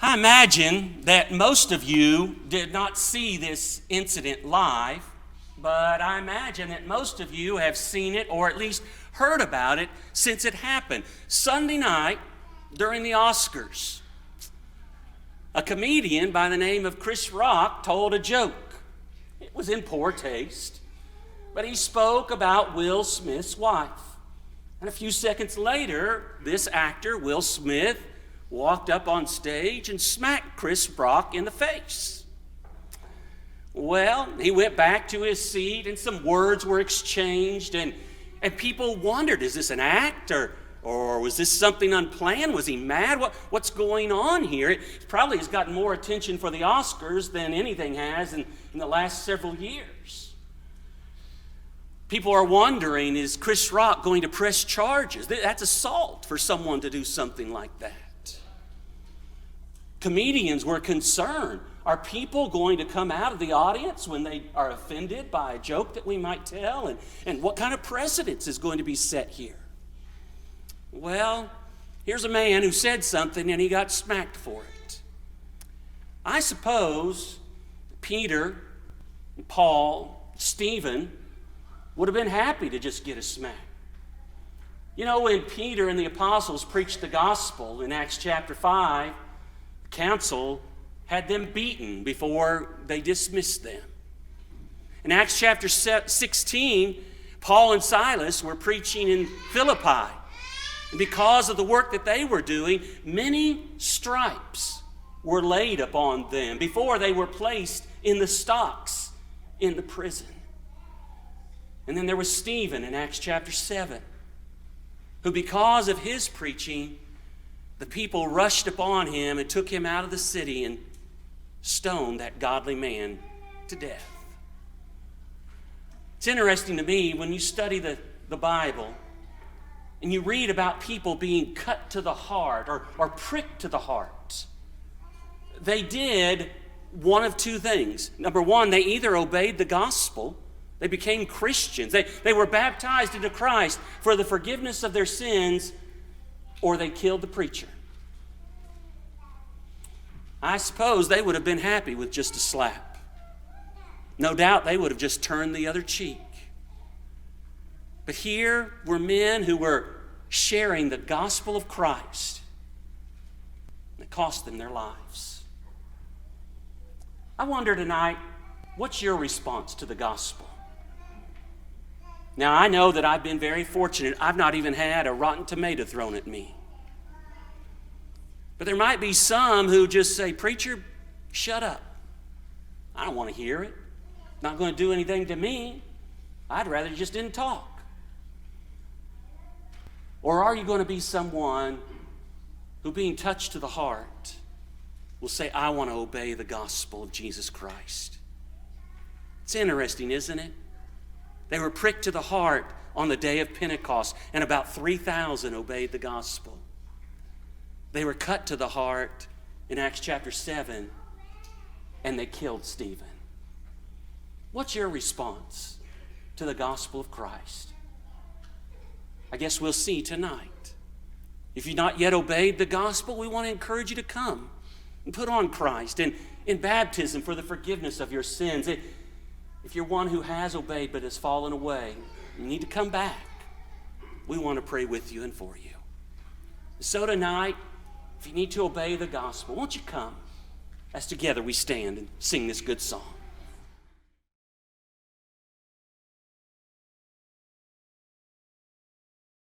I imagine that most of you did not see this incident live, but I imagine that most of you have seen it or at least heard about it since it happened. Sunday night during the Oscars, a comedian by the name of Chris Rock told a joke. It was in poor taste, but he spoke about Will Smith's wife. And a few seconds later, this actor, Will Smith, walked up on stage and smacked Chris Rock in the face. Well, he went back to his seat and some words were exchanged, and people wondered, is this an act or was this something unplanned? Was he mad? What's going on here? It probably has gotten more attention for the Oscars than anything has in the last several years. People are wondering, is Chris Rock going to press charges? That's assault for someone to do something like that. Comedians were concerned. Are people going to come out of the audience when they are offended by a joke that we might tell? And what kind of precedence is going to be set here? Well, here's a man who said something and he got smacked for it. I suppose Peter, Paul, Stephen would have been happy to just get a smack. You know, when Peter and the apostles preached the gospel in Acts chapter 5, the council had them beaten before they dismissed them. In Acts chapter 16, Paul and Silas were preaching in Philippi. And because of the work that they were doing, many stripes were laid upon them before they were placed in the stocks in the prison. And then there was Stephen in Acts chapter 7, who because of his preaching, the people rushed upon him and took him out of the city and stoned that godly man to death. It's interesting to me when you study the Bible and you read about people being cut to the heart or pricked to the heart. They did one of two things. Number one, they either obeyed the gospel, they became Christians, they were baptized into Christ for the forgiveness of their sins, or they killed the preacher. I suppose they would have been happy with just a slap. No doubt they would have just turned the other cheek. But here were men who were sharing the gospel of Christ. It cost them their lives. I wonder tonight, what's your response to the gospel? Now, I know that I've been very fortunate. I've not even had a rotten tomato thrown at me. But there might be some who just say, preacher, shut up. I don't want to hear it. Not going to do anything to me. I'd rather you just didn't talk. Or are you going to be someone who, being touched to the heart, will say, I want to obey the gospel of Jesus Christ? It's interesting, isn't it? They were pricked to the heart on the day of Pentecost, and about 3,000 obeyed the gospel. They were cut to the heart in Acts chapter 7, and they killed Stephen. What's your response to the gospel of Christ? I guess we'll see tonight. If you've not yet obeyed the gospel, we want to encourage you to come and put on Christ and in baptism for the forgiveness of your sins. If you're one who has obeyed but has fallen away, you need to come back. We want to pray with you and for you. So tonight, if you need to obey the gospel, won't you come as together we stand and sing this good song?